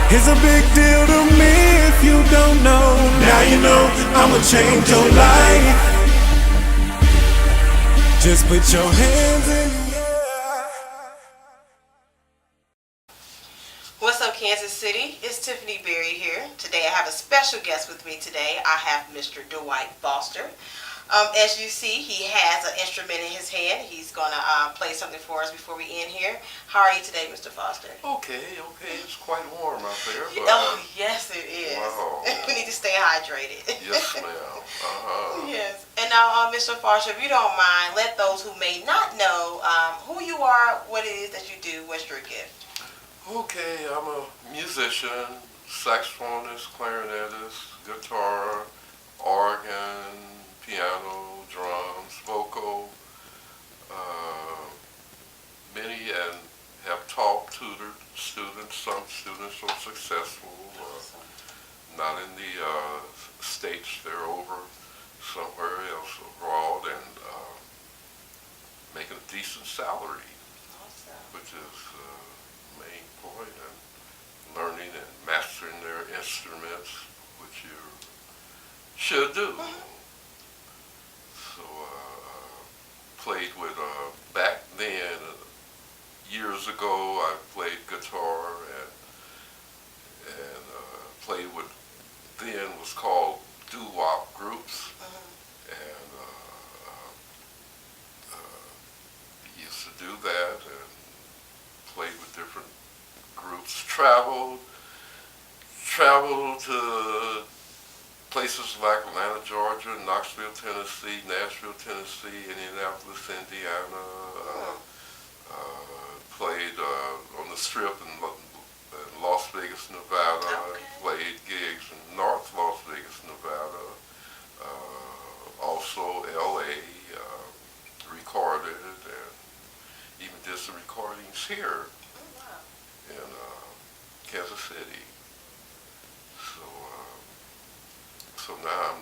It's a big deal to me if you don't know. Now you know I'ma change your life. Just put your hands in the air. What's up, Kansas City? It's Tiffany Berry here. Today I have a special guest with me today. I have Mr. Dwight Foster. As you see, he has an instrument in his hand. He's going to play something for us before we end here. How are you today, Mr. Foster? Okay. It's quite warm out there. But, oh, yes, it is. Wow. We need to stay hydrated. Yes, ma'am. Yes. And now, Mr. Foster, if you don't mind, let those who may not know who you are, what it is that you do, what's your gift. Okay, I'm a musician, saxophonist, clarinetist, guitar, organ, piano, drums, vocal, many, and have taught, tutored students. Some students are successful, not in the States, they're over somewhere else abroad, and making a decent salary, which is the main point, and learning and mastering their instruments, which you should do. So played with, back then, years ago, I played guitar and played with, then was called doo-wop groups, and used to do that and played with different groups, traveled to places like Atlanta, Georgia, Knoxville, Tennessee, Nashville, Tennessee, Indianapolis, Indiana. Played on the Strip in Las Vegas, Nevada. Okay. Played gigs in North Las Vegas, Nevada. Also L.A. Recorded and even did some recordings here in Kansas City. So now I'm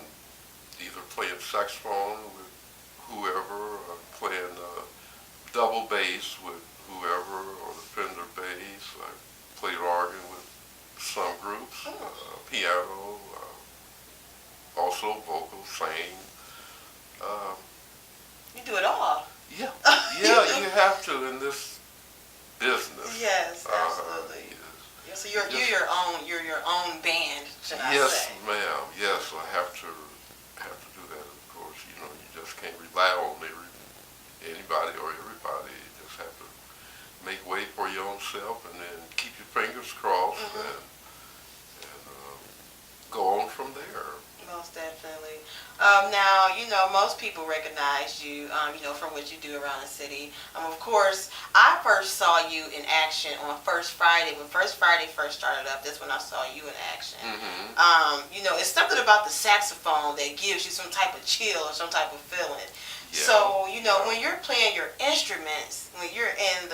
either playing saxophone with whoever, or playing double bass with whoever, or the Fender bass. I played organ with some groups, piano, also vocal, sing. You do it all. Yeah, you have to in this business. Yes, absolutely. Yes. So you're your own band, should I Yes, say? ma'am. Yes, I have to do that. Of course, you just can't rely on anybody or everybody. You just have to make way for your own self, and then keep your fingers crossed, and go on from there. Most definitely. Now, most people recognize you, from what you do around the city. Of course, I first saw you in action on First Friday. When First Friday first started up, that's when I saw you in action. It's something about the saxophone that gives you some type of chill or some type of feeling. Yeah. So, when you're playing your instruments, when you're in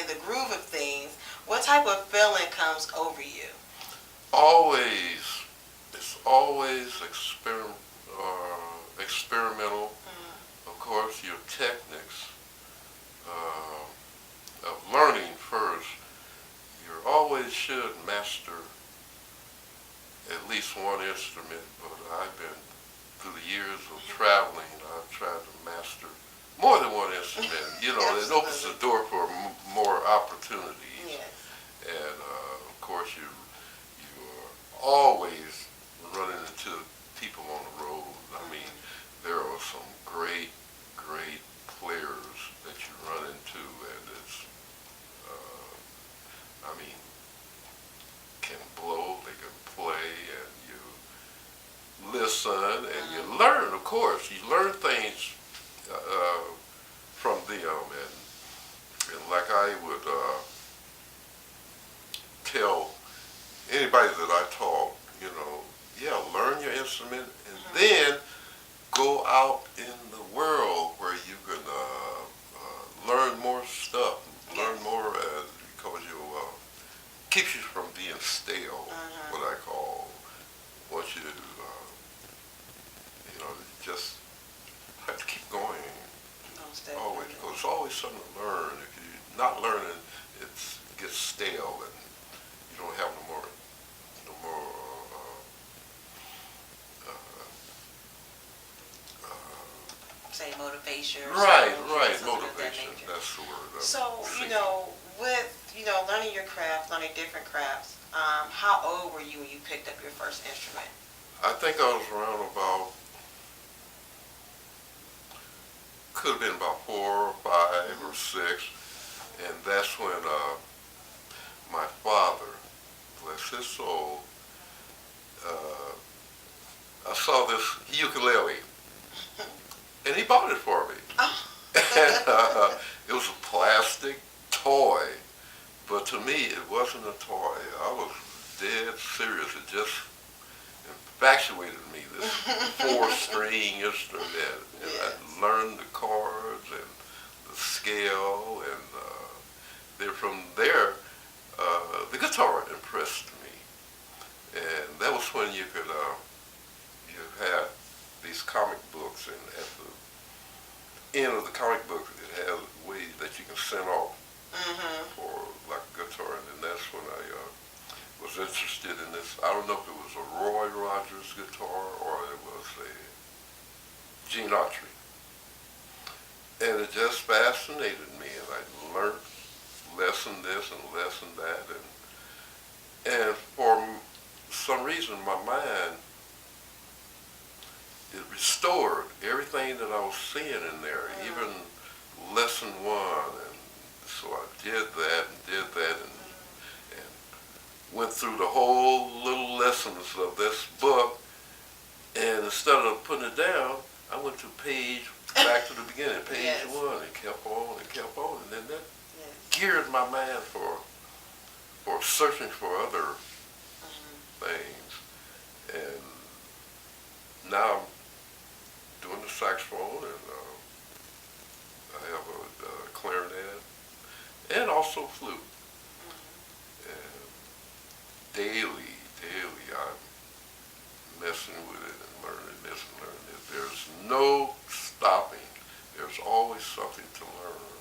the groove of things, what type of feeling comes over you? It's always experimental. Of course, your techniques of learning first. You always should master at least one instrument, but I've been, through the years of traveling, I've tried to master more than one instrument. It opens the door for more opportunities. Yes. And of course, you are always running into people on the road. I mean, there are some great players that you run into, and it's, can blow, they can play, and you listen, and you learn, of course. You learn things from them, and like I would tell anybody that I taught, learn your instrument, and then go out in the world where you can learn more stuff, learn more, because keeps you from being stale, what I call. Once you, just have to keep going. Always, because there's always something to learn. If you're not learning, it gets stale, and you don't have no more motivation. Or Right, something, right, something of that motivation. nature. That's the word. So, Seeking. with, learning your craft, learning different crafts, how old were you when you picked up your first instrument? I think I was around about, could have been about 4 or 5 or 6, and that's when my father, bless his soul, uh, I saw this ukulele, and he bought it for me. Oh. And it was a plastic toy, but to me it wasn't a toy. I was dead serious. It just infatuated me, this 4-string instrument. And Yes. I learned the chords and the scale, and then from there, the guitar impressed me. And that was when you could, you had these comic books, and at the end of the comic book, it had a way that you can send off for like a guitar, and then that's when I was interested in this. I don't know if it was a Roy Rogers guitar or it was a Gene Autry, and it just fascinated me, and I learned lesson this and lesson that, and for some reason my mind, it restored everything that I was seeing in there, even lesson 1, and so I did that and went through the whole little lessons of this book, and instead of putting it down, I went to back to the beginning, page Yes. 1, and kept on, and then that Yes. geared my mind for searching for other things, and now I'm doing the saxophone, and I have a clarinet, and also flute. And daily, I'm messing with it and learning this and learning this. There's no stopping. There's always something to learn.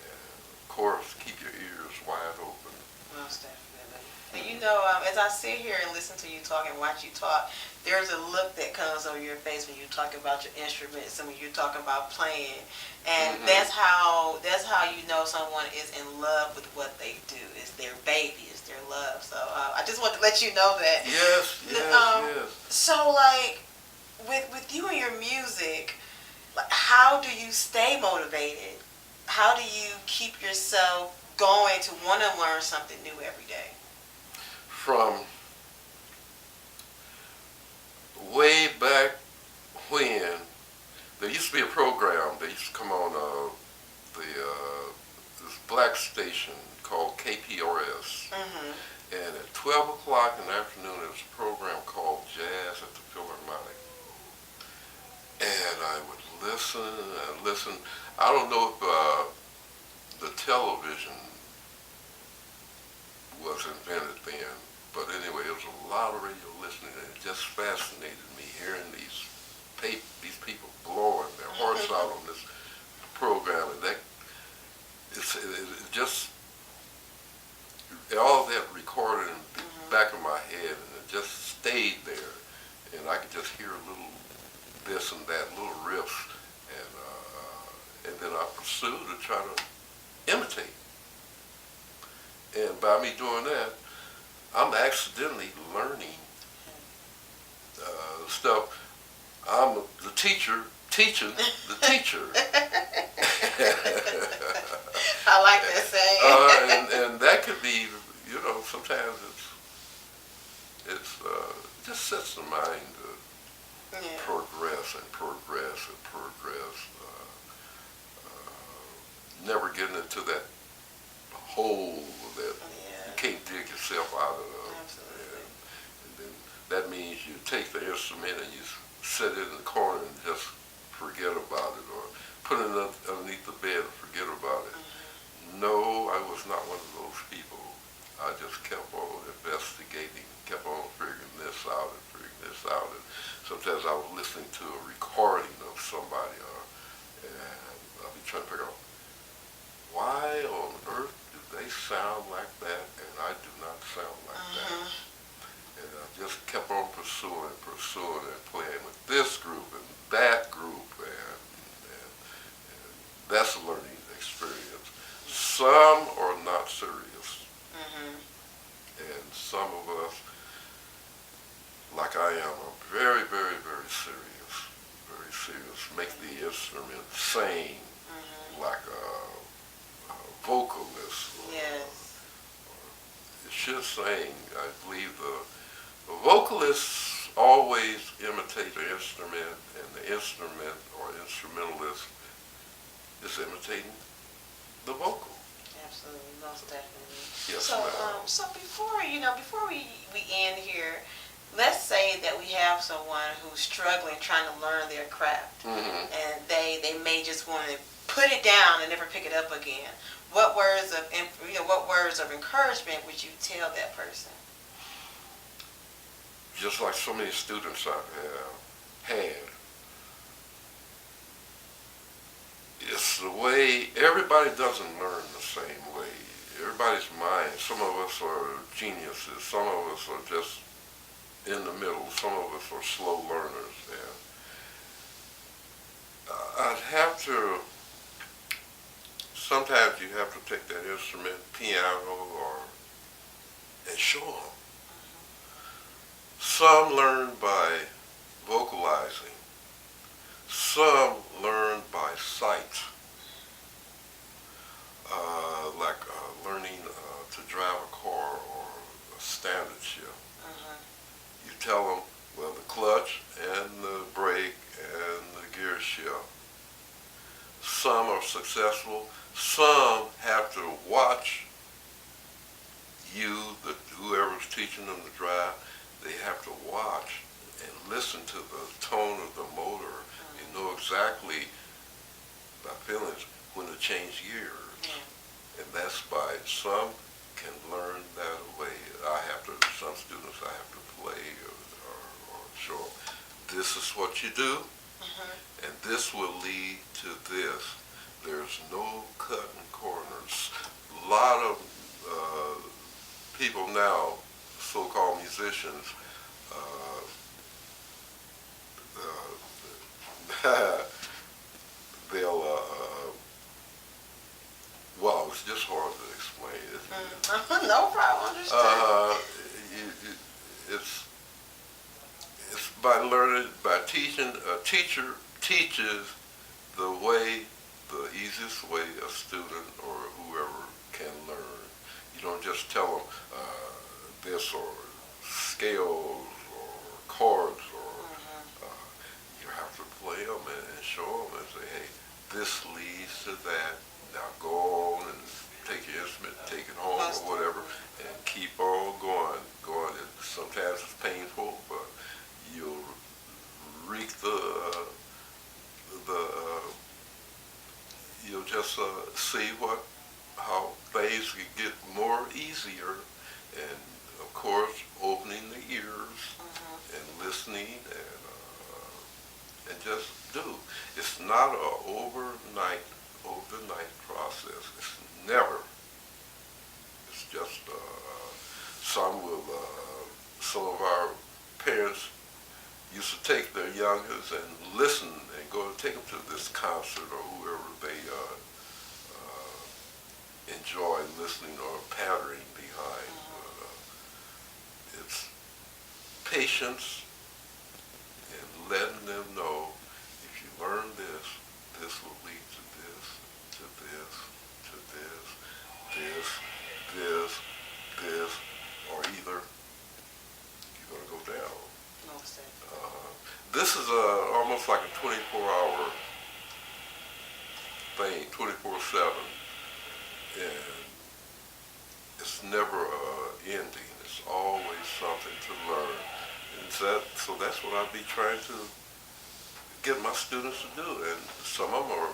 And of course, keep your ears wide open. Most definitely. And as I sit here and listen to you talk and watch you talk, there's a look that comes over your face when you talk about your instruments and when you're talking about playing, and that's how you know someone is in love with what they do. It's their baby, it's their love. So I just want to let you know that. Yes. So like with you and your music, like how do you stay motivated? How do you keep yourself going to want to learn something new every day? From way back when, there used to be a program that used to come on this black station called KPRS, and at 12 o'clock in the afternoon there was a program called Jazz at the Philharmonic, and I would listen and listen. I don't know if the television was invented then, but anyway, it was a lot of radio listening, and it just fascinated me hearing these people blowing their hearts out on this program, and it just all of that recorded in the back of my head, and it just stayed there, and I could just hear a little this and that, little riffs, and then I pursued to try to imitate. And by me doing that, I'm accidentally learning stuff. I'm the teacher teaching the teacher. I like that saying. And that could be, sometimes it just sets the mind to progress and progress and progress. Never getting into that hole that you can't dig yourself out of. And then that means you take the instrument and you set it in the corner and just forget about it, or put it underneath the bed and forget about it. No, I was not one of those people. I just kept on investigating, kept on figuring this out. And sometimes I was listening to a recording of somebody, and I'll be trying to figure out, why on earth do they sound like that and I do not sound like that? And I just kept on pursuing and playing with this group and that group, and some are not serious, Mhm. and some of us, like I am, are very, very, very serious. Very serious. Make the instrument sing Mhm. like a vocalist. Yes. It should sing. I believe the vocalists always imitate the instrument, and the instrument or instrumentalist is imitating the vocal. Absolutely, most definitely. Yes, So, ma'am. so before we end here, let's say that we have someone who's struggling trying to learn their craft, Mm-hmm. and they may just want to put it down and never pick it up again. What words of encouragement would you tell that person? Just like so many students I've had, it's the way everybody doesn't learn the same way. Everybody's mind. Some of us are geniuses. Some of us are just in the middle. Some of us are slow learners. And I'd have to. Sometimes you have to take that instrument, piano, and show them. Some learn by vocalizing. Some learn by sight, like learning to drive a car or a standard shift. Mhm. You tell them, well, the clutch and the brake and the gear shift. Some are successful. Some have to watch whoever's teaching them to drive. They have to watch and listen to the tone of the motor. You know exactly by feelings when to change gears. Yeah. And that's by some can learn that way. Some students I have to play or show them, this is what you do, Mhm. and this will lead to this. There's no cutting corners. A lot of people now, so-called musicians, they'll, well, it's just hard to explain. No problem. Understood. It's by learning, by teaching. A teacher teaches the easiest way a student or whoever can learn. You don't just tell them this or scales or chords or you have to play them and show them and say, hey, this leads to that. Now go on and take your instrument, take it home or whatever, and keep on going. Sometimes it's painful, but you'll reap you'll just see how things can get more easier, and of course opening the ears and listening and just do. It's not an overnight process. It's never. It's just some of our parents used to take their youngers and listen and go and take them to this concert or whoever they enjoy listening or pattering behind. It's patience and letting them know if you learn this, this will lead to this, to this, to this, this, or either you're going to go down. Most definitely. This is almost like a 24-hour thing, 24/7, and it's never ending. It's always something to learn, and so that's what I'll be trying to get my students to do. And some of them are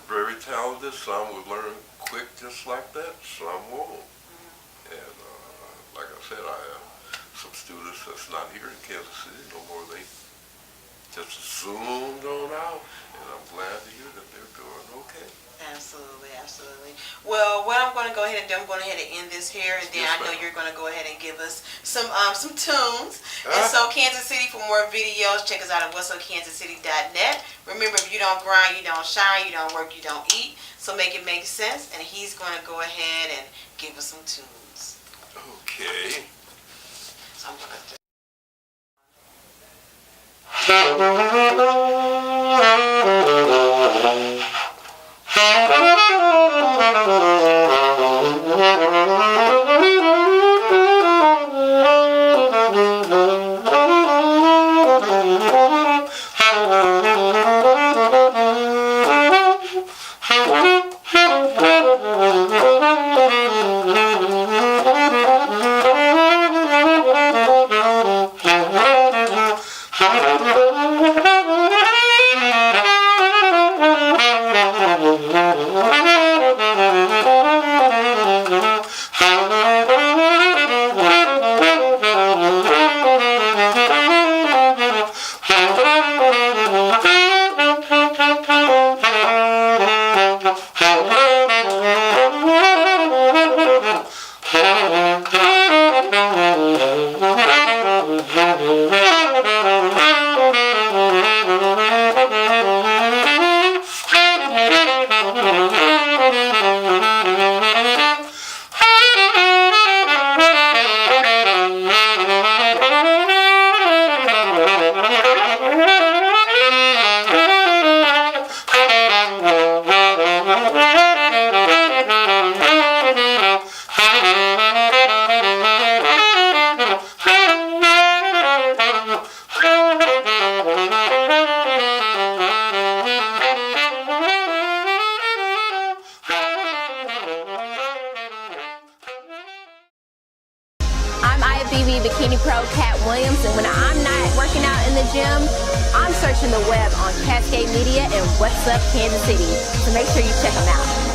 very talented. Some will learn quick just like that. Some won't. And like I said, I have some students that's not here in Kansas City no more. They just zoomed on out, and I'm glad to hear that they're doing okay. Absolutely, absolutely. Well, what I'm going to go ahead and do, I'm going to go ahead and end this here, and then Yes, I know ma'am. you're going to go ahead and give us some tunes. And so, Kansas City, for more videos, check us out at whatsup.kansascity.net. Remember, if you don't grind, you don't shine. You don't work, you don't eat. So make it make sense. And he's going to go ahead and give us some tunes. Okay. So I'm going to. Bikini Pro Cat Williams, and when I'm not working out in the gym, I'm searching the web on Cascade Media and What's Up Kansas City. So make sure you check them out.